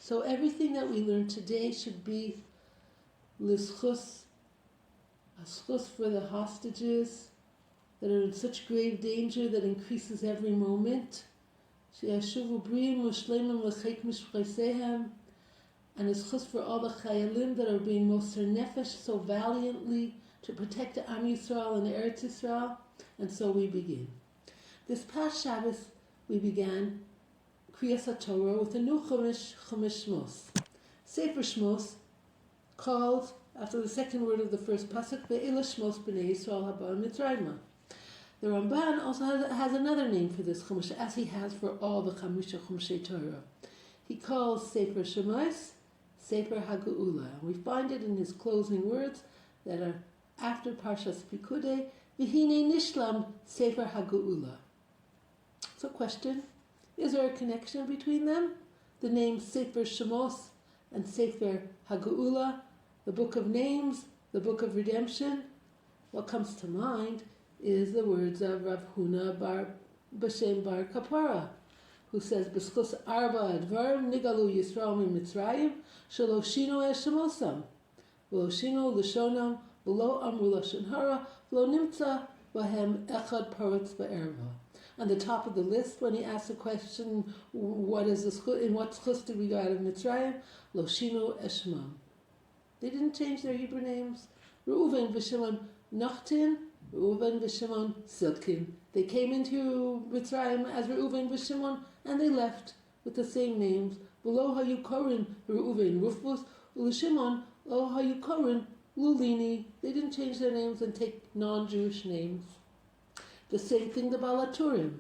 So everything that we learn today should be lischus, a schus for the hostages that are in such grave danger that increases every moment. Sheyashuvu briim u'shleimim l'chek mishpreisehem, and a schus for all the chayalim that are being moser nefesh so valiantly to protect the Am Yisrael and Eretz Yisrael. And so we begin. This past Shabbos we began Kriyas HaTorah with a new Chumash Shemos. Sefer Shemos, called after the second word of the first pasuk, Ve'ela Shemos b'nei Yisrael haba Mitzrayma. The Ramban also has another name for this Chumash, as he has for all the Chamisha Chumashei Torah. He calls Sefer Shemos Sefer HaGeula, and we find it in his closing words that are after Parshas Pikudei, V'hinei Nishlam Sefer HaGeula. So question, is there a connection between them? The names Sefer Shemos and Sefer HaGeula, the book of names, the book of redemption? What comes to mind is the words of Rav Huna bar Bashem bar Kapara, who says, B'schus arba advarim nigalu Yisrael mi Mitzrayim, shelo shino es shemosam, v'lo shino l'shonam, v'lo amru lashon hara, v'lo nimtza v'hem echad paretz ba'erva. On the top of the list, when he asks the question, what is the schus, in what schus did we go out of Mitzrayim? Lo shino es shemam. They didn't change their Hebrew names. Reuven v'Shimon Nachtin, Reuven v'Shimon Silkin. They came into Mitzrayim as Reuven v'Shimon, and they left with the same names. V'lo hayu korin Reuven Rufus, u'Shimon lo hayu korin Lulini. They didn't change their names and take non-Jewish names. The same thing the Balaturim.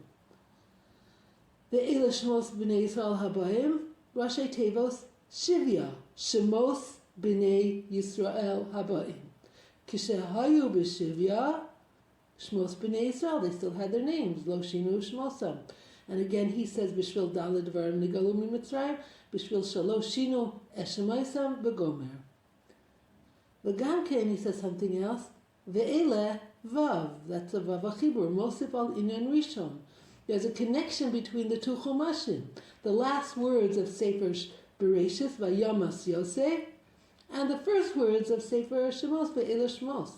Ve'ela Shemos b'nei Yisrael habayim, Rashi Tevos Shivya, Shemos b'nei Yisrael habayim. Kishehayu b'Shivya, Shemos b'nei Yisrael, they still had their names, Lo Shinu Shmosam. And again he says, B'shvil Daled Dvarim Nigalu miMitzrayim, B'shvil Shalo Shinu Eshemaisam B'gomer. V'gamken, he says something else, Ve'ele Vav, that's a Vav HaChibur, Mosif al Inyan Rishon. There's a connection between the two Chumashim. The last words of Sefer Bereshis, Vayamas Yosef, and the first words of Sefer Shemos, Ve'ela Shemos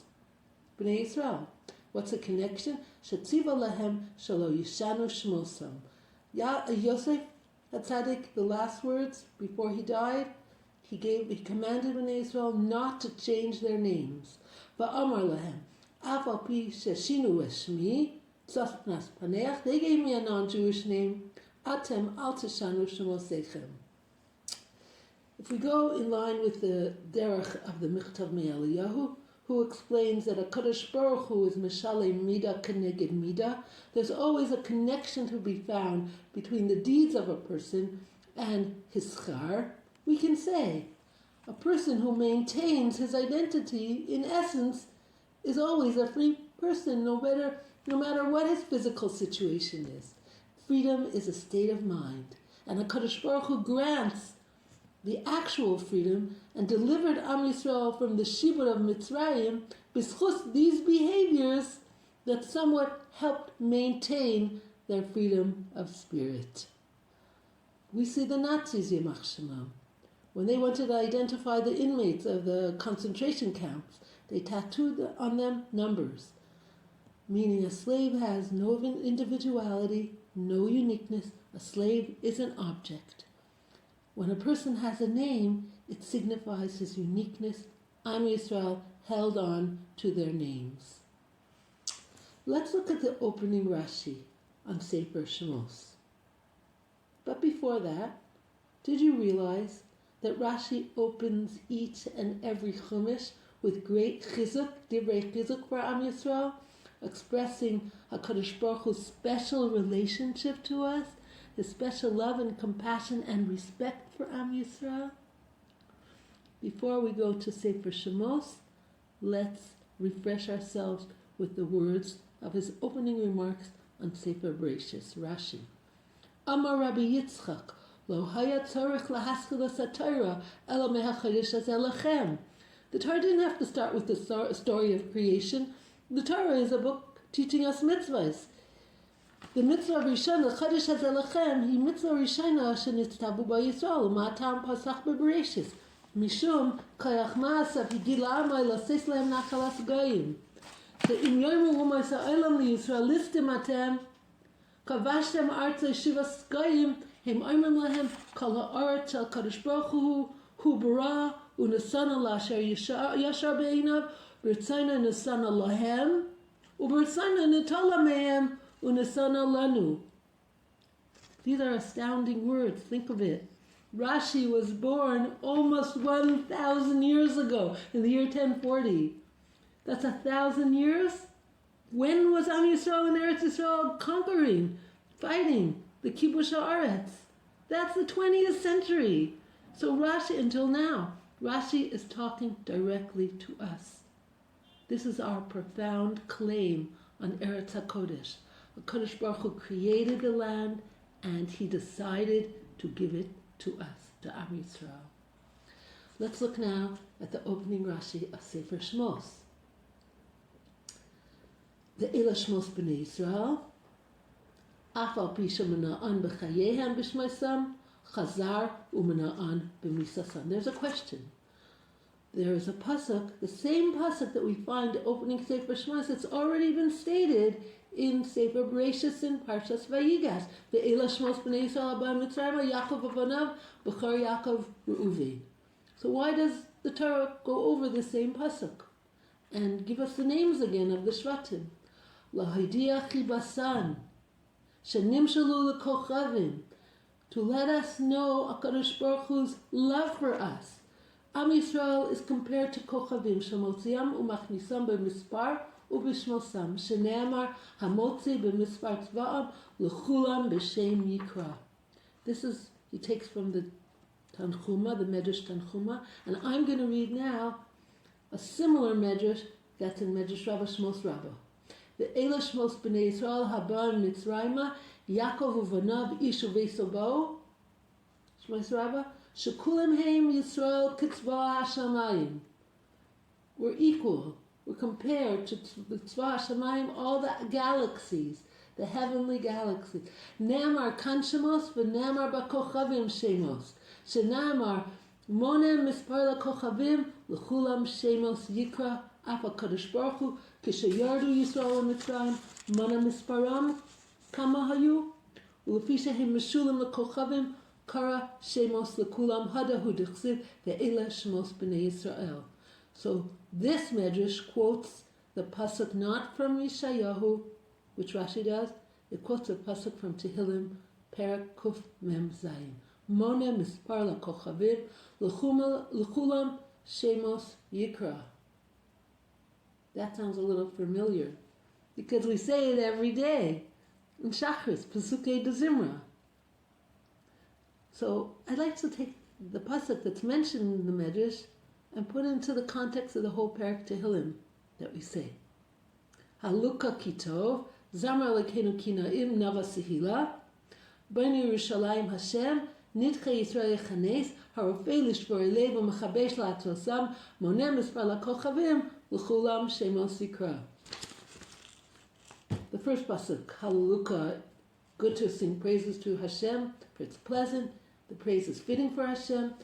b'nei Yisrael. What's the connection? Shetziva lahem shalo yishanu shmosam. Yosef HaTzadik, the last words before he died, he commanded b'nei Yisrael not to change their names. Va'amar lahem, af al pi sheshinu eshmi, tzafnas paneach, they gave me a non-Jewish name, atem al teshanu shmosechem. If we go in line with the derech of the Michtav Me'Eliyahu, who explains that a Kadosh Baruch Hu is Mishalei Mida Keneged Mida, there's always a connection to be found between the deeds of a person and his schar. We can say a person who maintains his identity, in essence, is always a free person, no matter what his physical situation is. Freedom is a state of mind, and a Kadosh Baruch Hu grants the actual freedom and delivered Am Yisrael from the shibud of Mitzrayim b'schus these behaviors that somewhat helped maintain their freedom of spirit. We see the Nazis, Yemach Shemam. When they wanted to identify the inmates of the concentration camps, they tattooed on them numbers, meaning a slave has no individuality, no uniqueness. A slave is an object. When a person has a name, it signifies his uniqueness. Am Yisrael held on to their names. Let's look at the opening Rashi on Sefer Shemos. But before that, did you realize that Rashi opens each and every Chumash with great chizuk, divrei chizuk for Am Yisrael, expressing HaKadosh Baruch Hu's special relationship to us, his special love and compassion and respect for Am Yisrael? Before we go to Sefer Shemos, let's refresh ourselves with the words of his opening remarks on Sefer Bereshis, Rashi. Amar Rabbi Yitzchak, lo haya tzorich lahaschilas haTorah, ela mehachodesh hazeh lachem. The Torah didn't have to start with the story of creation. The Torah is a book teaching us mitzvahs. The mitzvah rishana, Chodesh hazeh lachem, he mitzvah rishana shenitztavu ba Yisrael, u'ma'atam pasach bebereshis. Mishum, kayach ma'asav, higila amay lases lehem nachalas goyim. She'im yoymu u'maysa olam liyisrael listim atem, kavashtem artzei shivas goyim, hem oimim lehem, kol ha'aretz shel Kadosh Baruch hu bara, u'nesana la'asher yashar be'inav, b'rtzayna nesana lahem, u'b'rtzayna netala mehem, u'nesana lanu. These are astounding words. Think of it. Rashi was born almost 1,000 years ago, in the year 1040. That's 1,000 years? When was Am Yisrael and Eretz Yisrael conquering, fighting the Kibush Haaretz? That's the 20th century. So Rashi, until now, Rashi is talking directly to us. This is our profound claim on Eretz HaKodesh. HaKodesh Baruch Hu created the land, and he decided to give it to us, to Am Yisrael. Let's look now at the opening Rashi of Sefer Shemos. The Eila Shemos B'nai Yisrael, Af al pi shemana'an b'chayehem b'shmaisam, Chazar u'mana'an b'misasam. There's a question. There is a pasuk, the same pasuk that we find opening Sefer Shemos. It's already been stated in Sefer Bereshis in Parshas Vayigas. The Eila Shemos B'nai Yisrael Abba Mitzrayim Yaakov Avanav B'char Yaakov Reuven. So why does the Torah go over the same pasuk and give us the names again of the Shvatim? Lahidiach Chibasan Shenimshalu L'Kochavim, to let us know HaKadosh Baruch Hu's love for us. Am Yisrael is compared to Kochavim Shemotziam Umachnisam B'mispar Ubishmosam Sheneamar Hamotzi B'mispar Tzva'am L'chulam B'Shem Yikra. This is, he takes from the Tanchuma, the Medrash Tanchuma, and I'm going to read now a similar Medrash that's in Medrash Rabbah Shmos Rabbah. The Eila Shemos B'nai Yisrael Haba Mitzrayma Yaakov Uvanav Ish Uvesobo Shmos Rabbah Shekulim Heim Yisrael Kitzvah Hashamayim. We're equal. We're compared to the Tzvah Hashamayim, all the galaxies, the heavenly galaxies. Ne'amar kan Shemos v'ne'amar b'kochavim Shemos. She'ne'amar monem mispar l'kochavim l'chulam Shemos yikra af HaKadosh Baruch Hu k'sheyardu Yisrael u'Mitzrayim monem misparam kama hayu u'lefi shehem meshulim l'kochavim Kara Shemos Lekulam Hadahu Dichsiv Ve'ela Shemos B'nai Yisrael. So this Medrash quotes the pasuk not from Yeshayahu, which Rashi does. It quotes a pasuk from Tehillim, Perek Kuf Mem Zayin. Mone Mispar LaKochavim Lekulam Shemos Yikra. That sounds a little familiar, because we say it every day in Shachris, Pesukei de Zimra. So I'd like to take the pasuk that's mentioned in the Medrash and put it into the context of the whole Perek Tehillim that we say. Haluka kitov, zamar lekenu kinaim nava sehila, b'nei Yerushalayim Hashem, nitche Yisrael yechanes, harofei lishvor elev u'mechabesh la'atzosam, monem mispar la'kochavim, l'chulam shemos yikra. The first pasuk, Haluka, good to sing praises to Hashem, for it's pleasant. The praise is fitting for Hashem.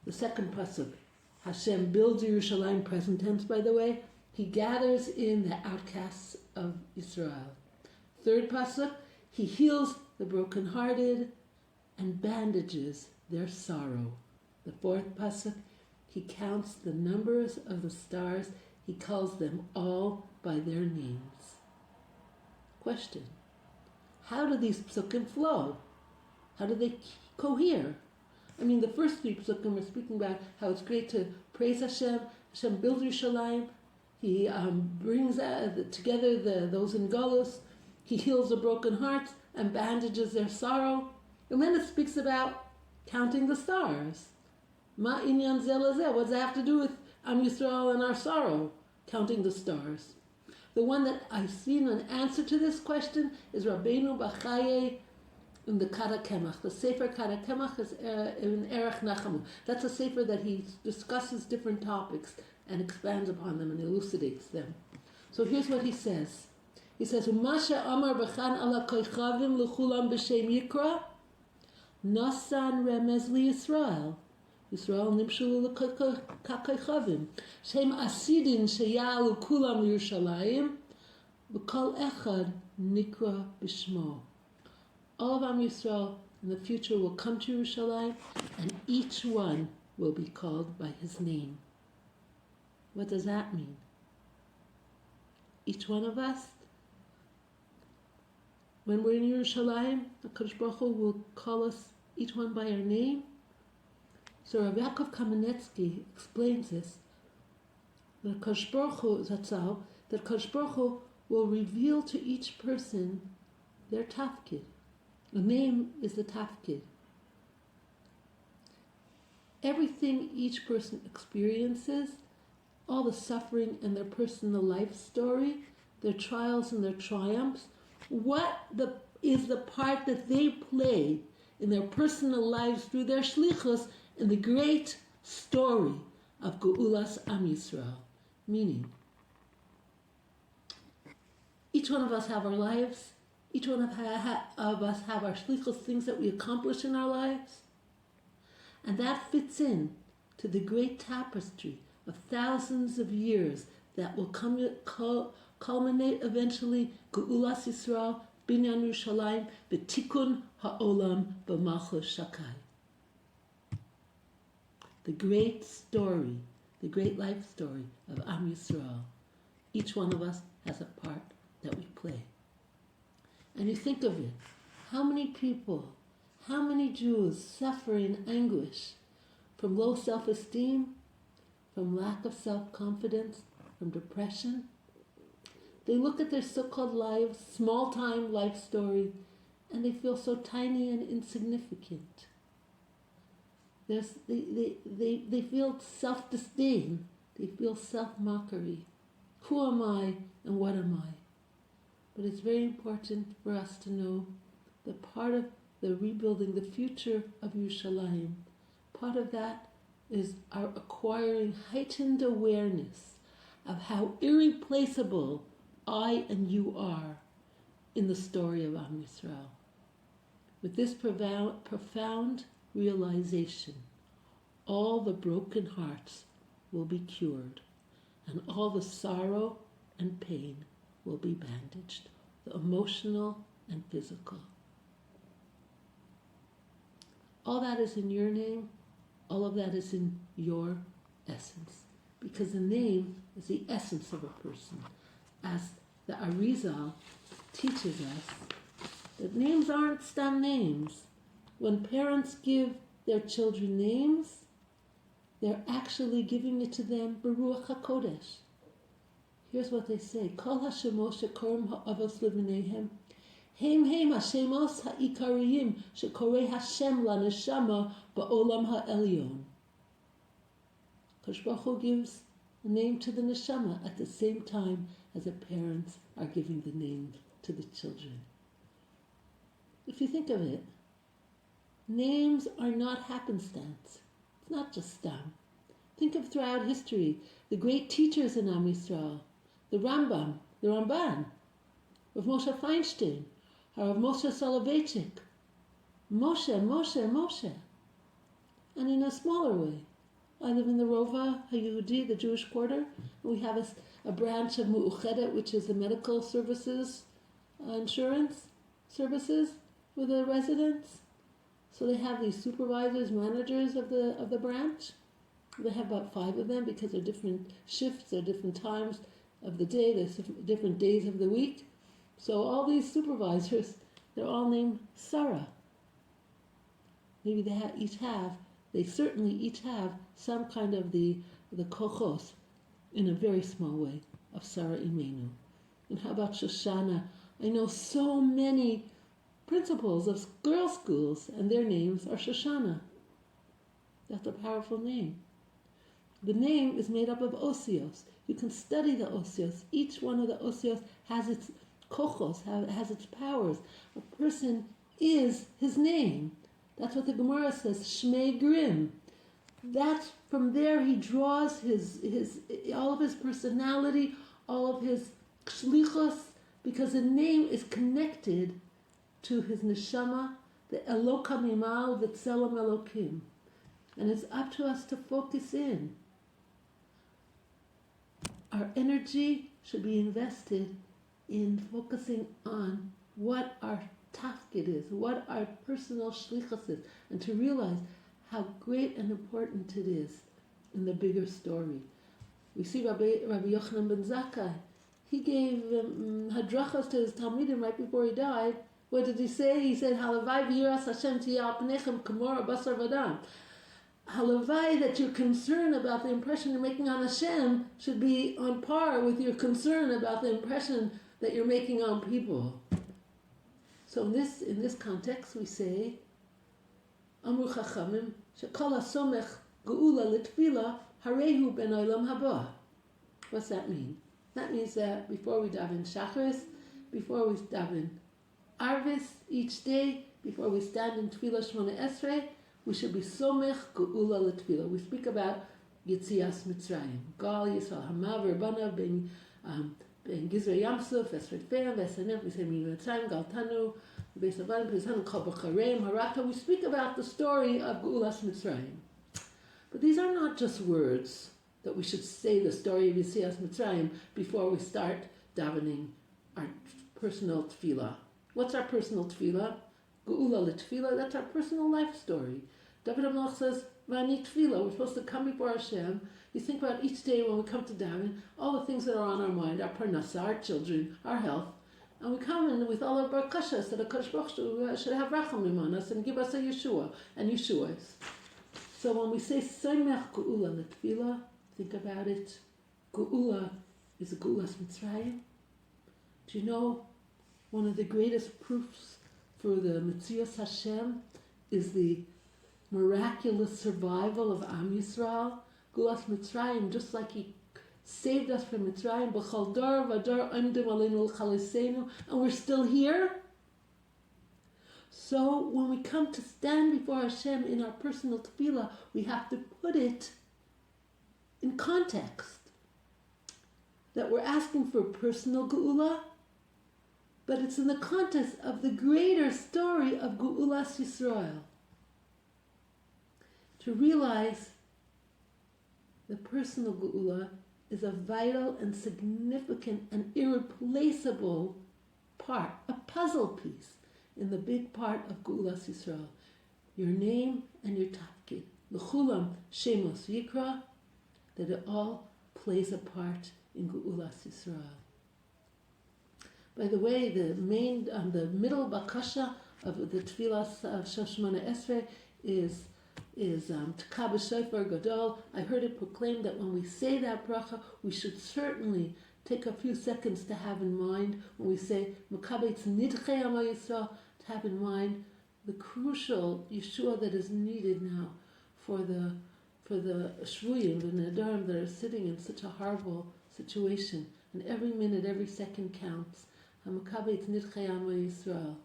The second pasuk, Hashem builds Yerushalayim, present tense by the way. He gathers in the outcasts of Israel. Third pasuk, he heals the brokenhearted and bandages their sorrow. The fourth pasuk, he counts the numbers of the stars. He calls them all by their names. Question, how do these psukim flow? How do they cohere? I mean, the first three psukim are speaking about how it's great to praise Hashem. Hashem builds Yerushalayim. He brings together those in Golus. He heals the broken hearts and bandages their sorrow. And then it speaks about counting the stars. Ma inyan zel hazeh. What does that have to do with Am Yisrael and our sorrow? Counting the stars. The one that I've seen an answer to this question is Rabbeinu Bachaye in the Kara Kemach. The Sefer Kara Kemach is in Erech Nachamu. That's a Sefer that he discusses different topics and expands upon them and elucidates them. So here's what he says. He says, "Umasha Amar B'chan ala koichavim l'chulam b'shem Yikra, Nasan remez li Yisrael. Yisrael nimshulu l'koichavim. Shem asidin sheyalu kulam Yerushalayim, v'kol echad nikra b'shmo." All of Am Yisrael in the future will come to Yerushalayim, and each one will be called by his name. What does that mean? Each one of us, when we're in Yerushalayim, the Kadosh Baruch Hu will call us each one by our name. So Rabbi Yaakov Kamenetsky explains this, that Kadosh Baruch Hu, Zatzal, that Kadosh Baruch Hu will reveal to each person their tafkid. The name is the tafkid. Everything each person experiences, all the suffering and their personal life story, their trials and their triumphs, is the part that they play in their personal lives through their shlichus in the great story of Geulas Am Yisrael. Meaning, each one of us have our lives, each one of us have our shlichus, things that we accomplish in our lives, and that fits in to the great tapestry of thousands of years that will culminate eventually Geulas Yisrael, Binyan Yerushalayim, B'tikun ha'olam b'malchus shakai. The great story, the great life story of Am Yisrael. Each one of us has a part that we play. And you think of it, how many people, how many Jews suffer in anguish from low self-esteem, from lack of self-confidence, from depression. They look at their so-called lives, small-time life story, and they feel so tiny and insignificant. They feel self-disdain. They feel self-mockery. Who am I and what am I? But it's very important for us to know that part of the rebuilding, the future of Yerushalayim, part of that is our acquiring heightened awareness of how irreplaceable I and you are in the story of Am Yisrael. With this profound realization, all the broken hearts will be cured, and all the sorrow and pain will be bandaged, the emotional and physical. All that is in your name, all of that is in your essence, because the name is the essence of a person. As the Arizal teaches us, that names aren't stam names. When parents give their children names, they're actually giving it to them Baruch HaKodesh. Here's what they say: Kol Hashemos shekorim ha'avos levinehem, Heim Hashemos ha'ikariyim shekorei Hashem laneshama ba'olam ha'elyon. Kadosh Baruch Hu gives a name to the neshama at the same time as the parents are giving the name to the children. If you think of it, names are not happenstance. It's not just stam. Think of throughout history, the great teachers in Am Yisrael, the Rambam, the Ramban, Rav Moshe Feinstein, Rav Moshe Soloveichik, Moshe. And in a smaller way, I live in the Rova HaYehudi, the Jewish quarter, and we have a branch of Mu'uchedet, which is the medical services, insurance services for the residents. So they have these supervisors, managers of the branch. They have about 5 of them because they're different shifts, they're different times of the day, there's different days of the week. So all these supervisors, they're all named Sarah. Maybe they certainly each have some kind of the kochos, in a very small way, of Sarah Imenu. And how about Shoshana? I know so many principals of girls' schools, and their names are Shoshana. That's a powerful name. The name is made up of osios. You can study the osios. Each one of the osios has its kochos, has its powers. A person is his name. That's what the Gemara says, Shmei Grim. That's from there he draws his all of his personality, all of his shlichus, because the name is connected to his neshama, the Eloka Mimal V'Tzelem Elokim. And it's up to us to focus in. Our energy should be invested in focusing on what our tafkid is, what our personal shlichus is, and to realize how great and important it is in the bigger story. We see Rabbi Yochanan ben Zakkai. He gave hadrachas to his talmidim right before he died. What did he say? He said, "Halavai v'yiras Hashem tiyal pnechem kamor basar v'dam." Halavai, that your concern about the impression you're making on Hashem should be on par with your concern about the impression that you're making on people. So in this context, we say, Amru Chachamim, Shekol HaSomech Geula L'Tfila Harehu Ben Olam Haba. What's that mean? That means that before we daven Shacharis, before we daven Arvis each day, before we stand in Tefillah Shmona Esrei, we should be Somech Geula L'Tfila. We speak about Yitzias Mitzrayim, Gal Yisrael Hamav Rabbana Ben Gizra Yamsuf, Esrei Vesanev, we say Mitzrayim Gal Tanu, we speak about the story of Geulas Mitzrayim. But these are not just words that we should say the story of Yitzias Mitzrayim before we start davening our personal tefillah. What's our personal tefillah? Geula l'tefillah, that's our personal life story. David HaMelech says, Vani tefillah, we're supposed to come before Hashem. You think about each day when we come to daven, all the things that are on our mind, our parnasa, our children, our health. And we come in with all our barakashas that HaKadosh Baruch Hu should have rachamim on us and give us a Yeshua and Yeshuas. So when we say Soimech Geula L'Tefillah, think about it. Geula is a Geulas Mitzrayim. Do you know one of the greatest proofs for the Metzias Hashem is the miraculous survival of Am Yisrael? Geulas Mitzrayim, just like he saved us from Mitzrayim, b'chol dar v'dar amdim aleinu l'chalisenu, and we're still here. So when we come to stand before Hashem in our personal tefillah, we have to put it in context. That we're asking for personal geula, but it's in the context of the greater story of Geulas Yisrael. To realize the personal geula is a vital and significant and irreplaceable part, a puzzle piece in the big part of Geulas Yisrael. Your name and your tafkid. L'chulam Shemos Yikra, that it all plays a part in Geulas Yisrael. By the way, the middle bakasha of the tefillah of Shemona Esrei is T'ka b'shofar gadol. I heard it proclaimed that when we say that bracha, we should certainly take a few seconds to have in mind, when we say Mekabetz nidchei Amo Yisrael, to have in mind the crucial Yeshua that is needed now for the shvuyim, the nadarim that are sitting in such a horrible situation, and every minute, every second counts. Mekabetz nidchei Amo Yisrael.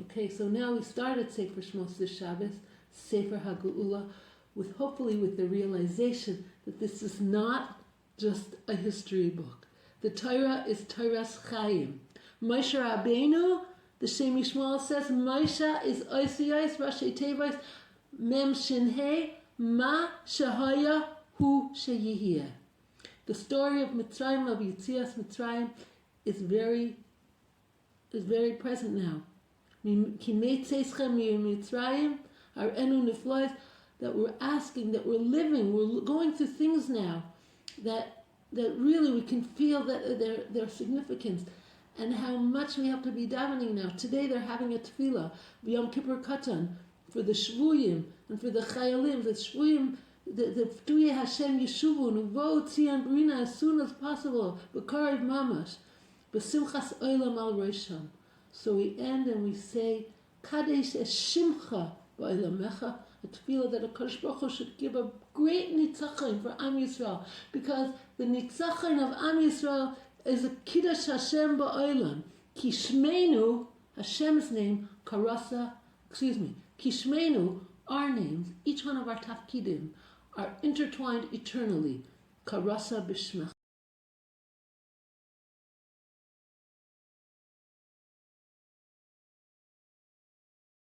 Okay, so now we started Sefer Shemos this Shabbos, Sefer HaGeula, hopefully with the realization that this is not just a history book. The Torah is Torah's Chaim. Moshe Rabbeinu, the Shem Yishmael says, Moshe is Oisiyos Rashi Tevos Mem Shin He Ma Shehaya Hu Sheyihiyeh. The story of Mitzrayim, of Yitzias Mitzrayim, is very present now. Ki meitzeischem Mitzrayim, our enu niflois, that we're asking, that we're living, we're going through things now that really we can feel that their significance and how much we have to be davening now. Today they're having a tefillah, Yom Kippur Katan, for the shvuyim and for the chayalim, the shvuyim, the P'tuyei Hashem Yeshuvu, Nuvo Tzion Brina, as soon as possible, B'karev Mamash, B'simchas Olam Al Rosham. So we end and we say, Kadesh es Shimcha Ba'olamecha, a tefillah that HaKadosh Baruch Hu should give a great nitzachon for Am Yisrael, because the nitzachon of Am Yisrael is a Kiddush Hashem Ba'olam. Kishmenu, Hashem's name, Kishmenu, our names, each one of our tafkidim, are intertwined eternally. Karasa B'Shmech.